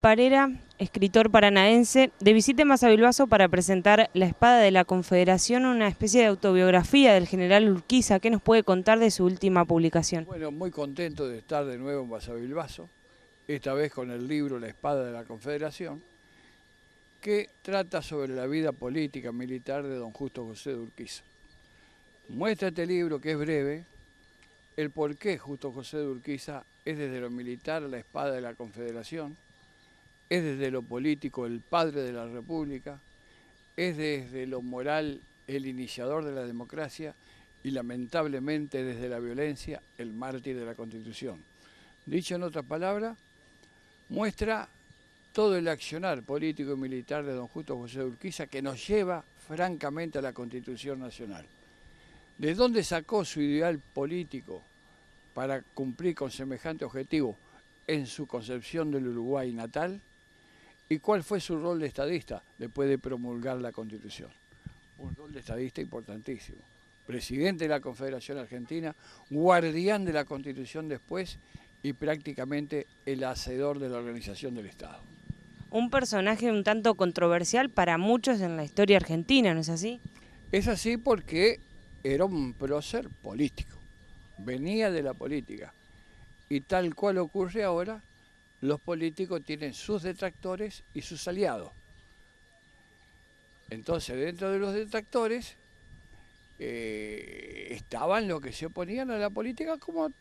Parera, escritor paranaense, de visita en Masavilbaso para presentar La Espada de la Confederación, una especie de autobiografía del general Urquiza. ¿Qué nos puede contar de su última publicación? Bueno, muy contento de estar de nuevo en Masavilbaso, esta vez con el libro La Espada de la Confederación, que trata sobre la vida política militar de don Justo José de Urquiza. Muestra este libro, que es breve, el por qué Justo José de Urquiza es desde lo militar la espada de la Confederación, es desde lo político el padre de la República, es desde lo moral el iniciador de la democracia y lamentablemente desde la violencia el mártir de la Constitución. Dicho en otras palabras, muestra todo el accionar político y militar de don Justo José de Urquiza que nos lleva francamente a la Constitución Nacional. ¿De dónde sacó su ideal político para cumplir con semejante objetivo en su concepción del Uruguay natal? ¿Y cuál fue su rol de estadista después de promulgar la Constitución? Un rol de estadista importantísimo. Presidente de la Confederación Argentina, guardián de la Constitución después y prácticamente el hacedor de la organización del Estado. Un personaje un tanto controversial para muchos en la historia argentina, ¿no es así? Es así porque era un prócer político, venía de la política. Y tal cual ocurre ahora, los políticos tienen sus detractores y sus aliados. Entonces, dentro de los detractores estaban los que se oponían a la política, como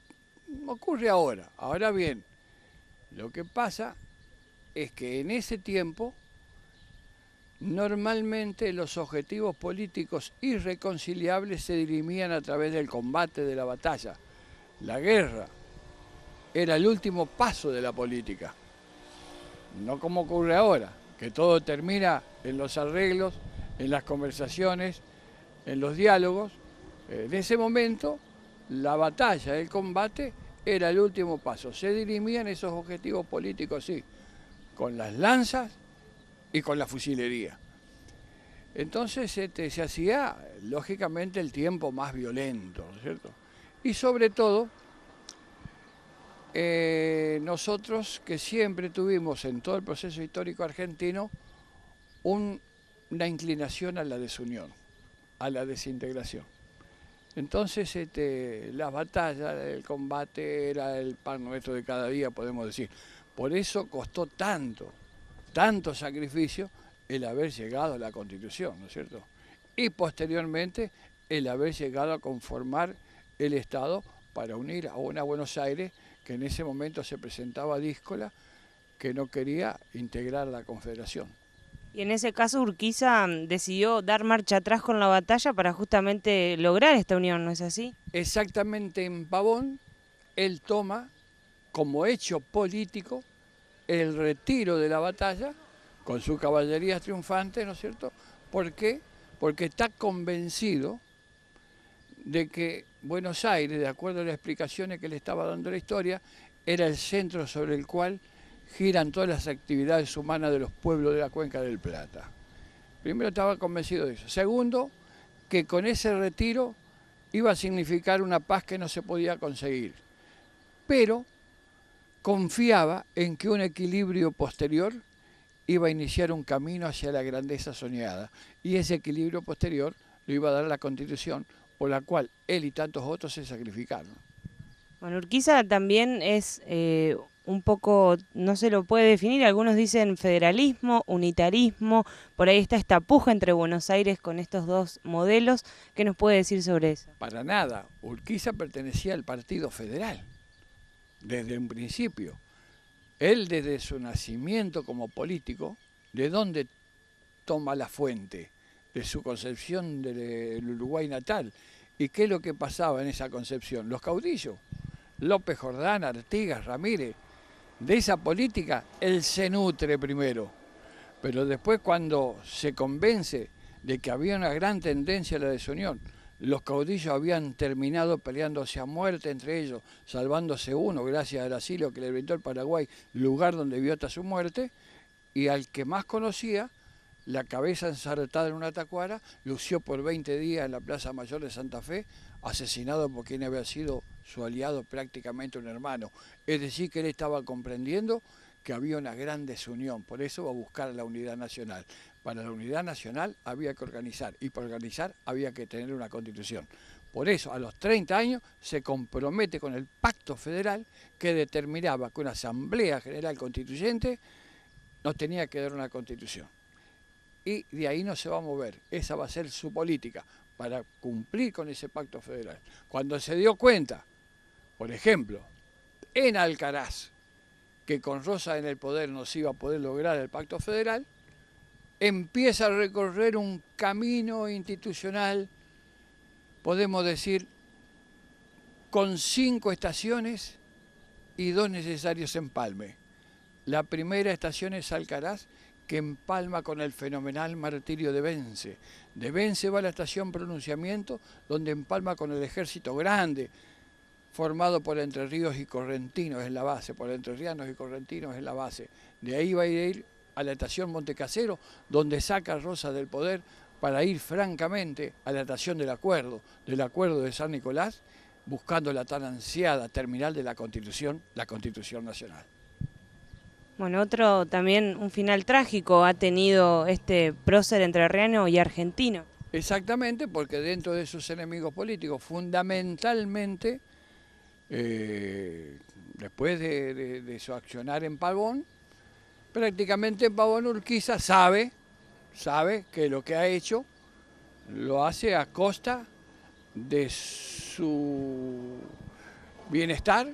ocurre ahora. Ahora bien, lo que pasa es que en ese tiempo normalmente los objetivos políticos irreconciliables se dirimían a través del combate, de la batalla. La guerra era el último paso de la política, no como ocurre ahora, que todo termina en los arreglos, en las conversaciones, en los diálogos. En ese momento, la batalla, el combate, era el último paso. Se dirimían esos objetivos políticos, sí, con las lanzas y con la fusilería. Entonces se hacía, lógicamente, el tiempo más violento, ¿no es cierto? Y sobre todo, nosotros que siempre tuvimos en todo el proceso histórico argentino una inclinación a la desunión, a la desintegración. Entonces las batallas, el combate era el pan nuestro de cada día, podemos decir. Por eso costó tanto sacrificio el haber llegado a la Constitución, ¿no es cierto? Y posteriormente el haber llegado a conformar el Estado para unir a una Buenos Aires que en ese momento se presentaba díscola, que no quería integrar la Confederación. Y en ese caso Urquiza decidió dar marcha atrás con la batalla para justamente lograr esta unión, ¿no es así? Exactamente en Pavón, él toma como hecho político el retiro de la batalla con su caballería triunfante, ¿no es cierto? ¿Por qué? Porque está convencido de que Buenos Aires, de acuerdo a las explicaciones que le estaba dando la historia, era el centro sobre el cual giran todas las actividades humanas de los pueblos de la Cuenca del Plata. Primero estaba convencido de eso. Segundo, que con ese retiro iba a significar una paz que no se podía conseguir. Pero confiaba en que un equilibrio posterior iba a iniciar un camino hacia la grandeza soñada. Y ese equilibrio posterior lo iba a dar la Constitución, por la cual él y tantos otros se sacrificaron. Bueno, Urquiza también es un poco, no se lo puede definir, algunos dicen federalismo, unitarismo, por ahí está esta puja entre Buenos Aires con estos dos modelos. ¿Qué nos puede decir sobre eso? Para nada, Urquiza pertenecía al Partido Federal, desde un principio. Él, desde su nacimiento como político, ¿de dónde toma la fuente? De su concepción del Uruguay natal. ¿Y qué es lo que pasaba en esa concepción? Los caudillos, López Jordán, Artigas, Ramírez, de esa política él se nutre primero, pero después cuando se convence de que había una gran tendencia a la desunión, los caudillos habían terminado peleándose a muerte entre ellos, salvándose uno gracias al asilo que le brindó el Paraguay, lugar donde vio hasta su muerte, y al que más conocía, la cabeza ensartada en una tacuara, lució por 20 días en la Plaza Mayor de Santa Fe, asesinado por quien había sido su aliado, prácticamente un hermano. Es decir, que él estaba comprendiendo que había una gran desunión, por eso va a buscar la unidad nacional. Para la unidad nacional había que organizar, y para organizar había que tener una constitución. Por eso, a los 30 años, se compromete con el Pacto Federal que determinaba que una Asamblea General Constituyente nos tenía que dar una constitución. Y de ahí no se va a mover, esa va a ser su política para cumplir con ese Pacto Federal. Cuando se dio cuenta, por ejemplo, en Alcaraz, que con Rosa en el poder no se iba a poder lograr el Pacto Federal, empieza a recorrer un camino institucional, podemos decir, con 5 estaciones y 2 necesarios empalmes. La primera estación es Alcaraz, que empalma con el fenomenal martirio de Vence. De Vence va a la estación Pronunciamiento, donde empalma con el Ejército Grande, formado por entrerríos y correntinos en la base, por entrerrianos y correntinos en la base. De ahí va a ir a la estación Montecasero, donde saca a Rosa del poder para ir francamente a la estación del acuerdo de San Nicolás, buscando la tan ansiada terminal de la Constitución Nacional. Bueno, otro también, un final trágico ha tenido este prócer entrerriano y argentino. Exactamente, porque dentro de sus enemigos políticos, fundamentalmente, después de su accionar en Pavón, prácticamente Pavón Urquiza sabe que lo que ha hecho lo hace a costa de su bienestar,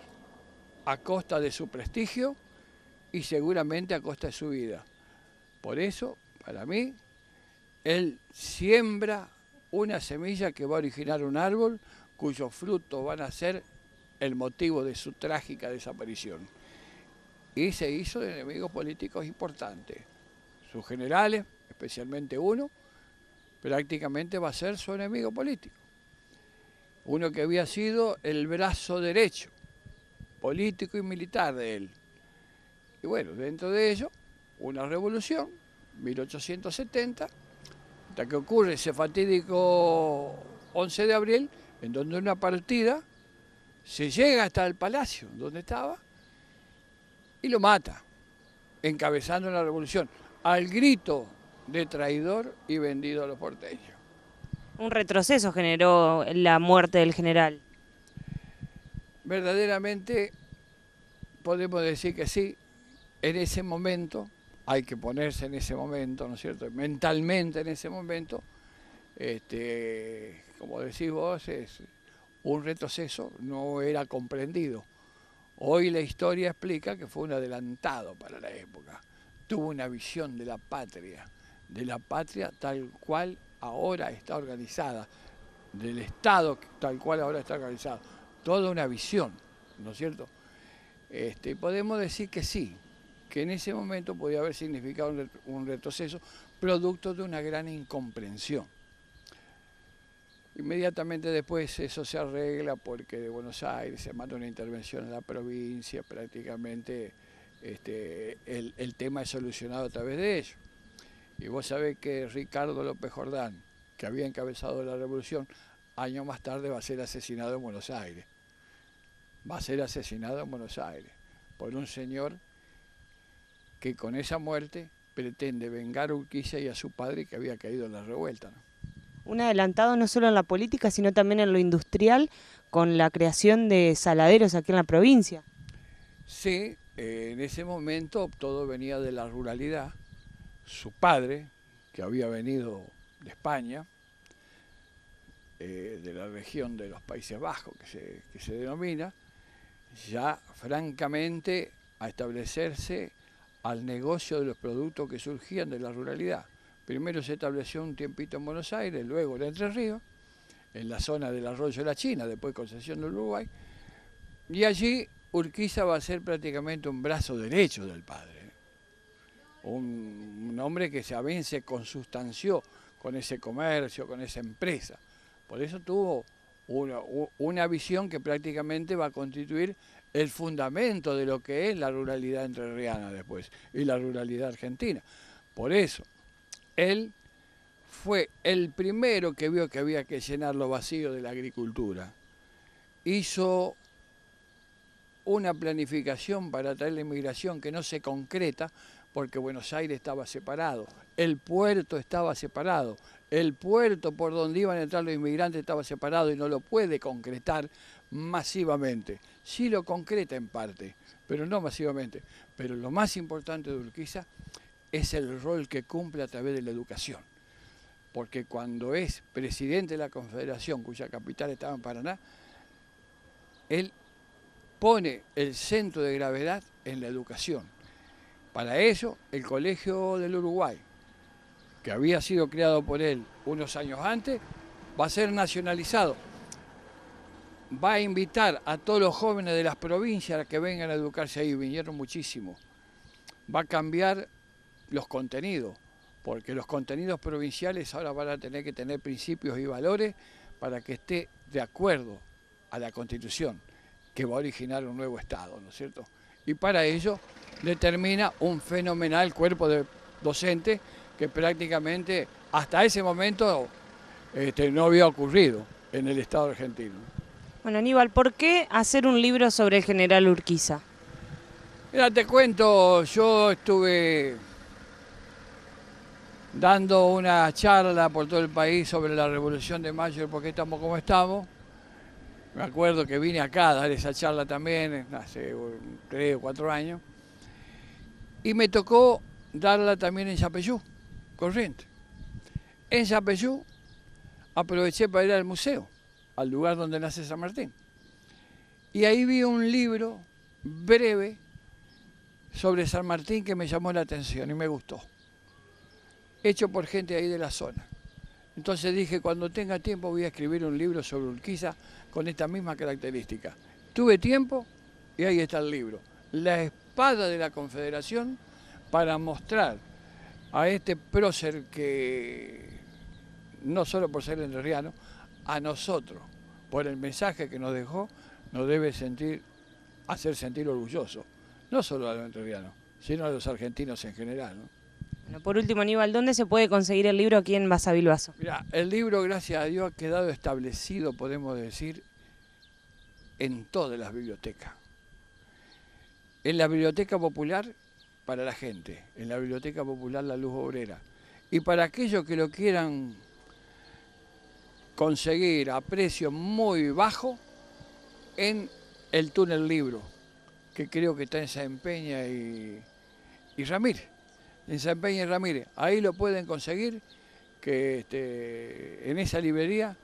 a costa de su prestigio y seguramente a costa de su vida. Por eso, para mí, él siembra una semilla que va a originar un árbol cuyos frutos van a ser el motivo de su trágica desaparición. Y se hizo de enemigos políticos importantes. Sus generales, especialmente uno, prácticamente va a ser su enemigo político. Uno que había sido el brazo derecho, político y militar de él. Y bueno, dentro de ello, una revolución, 1870, hasta que ocurre ese fatídico 11 de abril, en donde una partida se llega hasta el palacio donde estaba y lo mata, encabezando una revolución, al grito de traidor y vendido a los porteños. Un retroceso generó la muerte del general. Verdaderamente podemos decir que sí, en ese momento, hay que ponerse en ese momento, ¿no es cierto?, mentalmente en ese momento, como decís vos, es un retroceso, no era comprendido. Hoy la historia explica que fue un adelantado para la época, tuvo una visión de la patria tal cual ahora está organizada, del Estado tal cual ahora está organizado, toda una visión, ¿no es cierto? Podemos decir que sí, que en ese momento podía haber significado un retroceso producto de una gran incomprensión. Inmediatamente después eso se arregla porque de Buenos Aires se manda una intervención en la provincia, prácticamente el tema es solucionado a través de ello. Y vos sabés que Ricardo López Jordán, que había encabezado la revolución, años más tarde va a ser asesinado en Buenos Aires. Va a ser asesinado en Buenos Aires por un señor que con esa muerte pretende vengar a Urquiza y a su padre que había caído en la revuelta, ¿no? Un adelantado no solo en la política, sino también en lo industrial, con la creación de saladeros aquí en la provincia. Sí, en ese momento todo venía de la ruralidad. Su padre, que había venido de España, de la región de los Países Bajos, que se denomina, ya francamente a establecerse al negocio de los productos que surgían de la ruralidad. Primero se estableció un tiempito en Buenos Aires, luego en Entre Ríos, en la zona del Arroyo de la China, después Concesión del Uruguay, y allí Urquiza va a ser prácticamente un brazo derecho del padre. Un hombre que también se consustanció con ese comercio, con esa empresa. Por eso tuvo una visión que prácticamente va a constituir el fundamento de lo que es la ruralidad entrerriana después y la ruralidad argentina. Por eso, él fue el primero que vio que había que llenar los vacíos de la agricultura. Hizo una planificación para traer la inmigración que no se concreta, porque Buenos Aires estaba separado, el puerto estaba separado, el puerto por donde iban a entrar los inmigrantes estaba separado y no lo puede concretar masivamente. Sí lo concreta en parte, pero no masivamente. Pero lo más importante de Urquiza es el rol que cumple a través de la educación. Porque cuando es presidente de la Confederación, cuya capital estaba en Paraná, él pone el centro de gravedad en la educación. Para ello, el Colegio del Uruguay, que había sido creado por él unos años antes, va a ser nacionalizado. Va a invitar a todos los jóvenes de las provincias a que vengan a educarse ahí, vinieron muchísimos. Va a cambiar los contenidos, porque los contenidos provinciales ahora van a tener que tener principios y valores para que esté de acuerdo a la Constitución, que va a originar un nuevo Estado, ¿no es cierto? Y para ello determina un fenomenal cuerpo de docentes que prácticamente hasta ese momento no había ocurrido en el Estado argentino. Bueno, Aníbal, ¿por qué hacer un libro sobre el general Urquiza? Mira, te cuento, yo estuve dando una charla por todo el país sobre la Revolución de Mayo y por qué estamos como estamos. Me acuerdo que vine acá a dar esa charla también hace 3 o 4 años. Y me tocó darla también en Yapeyú, Corrientes. En Yapeyú aproveché para ir al museo, al lugar donde nace San Martín. Y ahí vi un libro breve sobre San Martín que me llamó la atención y me gustó. Hecho por gente ahí de la zona. Entonces dije, cuando tenga tiempo voy a escribir un libro sobre Urquiza con esta misma característica. Tuve tiempo y ahí está el libro. La espada de la Confederación para mostrar a este prócer que, no solo por ser entrerriano, a nosotros, por el mensaje que nos dejó, nos debe hacer sentir orgullosos. No solo a los entrerrianos, sino a los argentinos en general, ¿no? Bueno, por último, Aníbal, ¿dónde se puede conseguir el libro aquí en Basavilbaso? Mira, el libro, gracias a Dios, ha quedado establecido, podemos decir, en todas las bibliotecas. En la Biblioteca Popular, para la gente, en la Biblioteca Popular La Luz Obrera. Y para aquellos que lo quieran conseguir a precio muy bajo, en el Túnel Libro, que creo que está en San Peña y Ramírez. En San Peña y Ramírez, ahí lo pueden conseguir, que en esa librería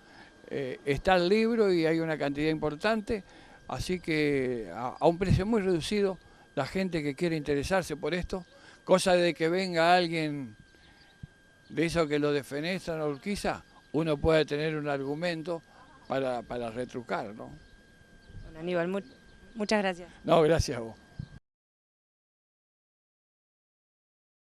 está el libro y hay una cantidad importante, así que a un precio muy reducido, la gente que quiere interesarse por esto, cosa de que venga alguien de eso que lo defenestran a Urquiza, uno puede tener un argumento para retrucar, ¿no? Bueno, Aníbal, muchas gracias. No, gracias a vos.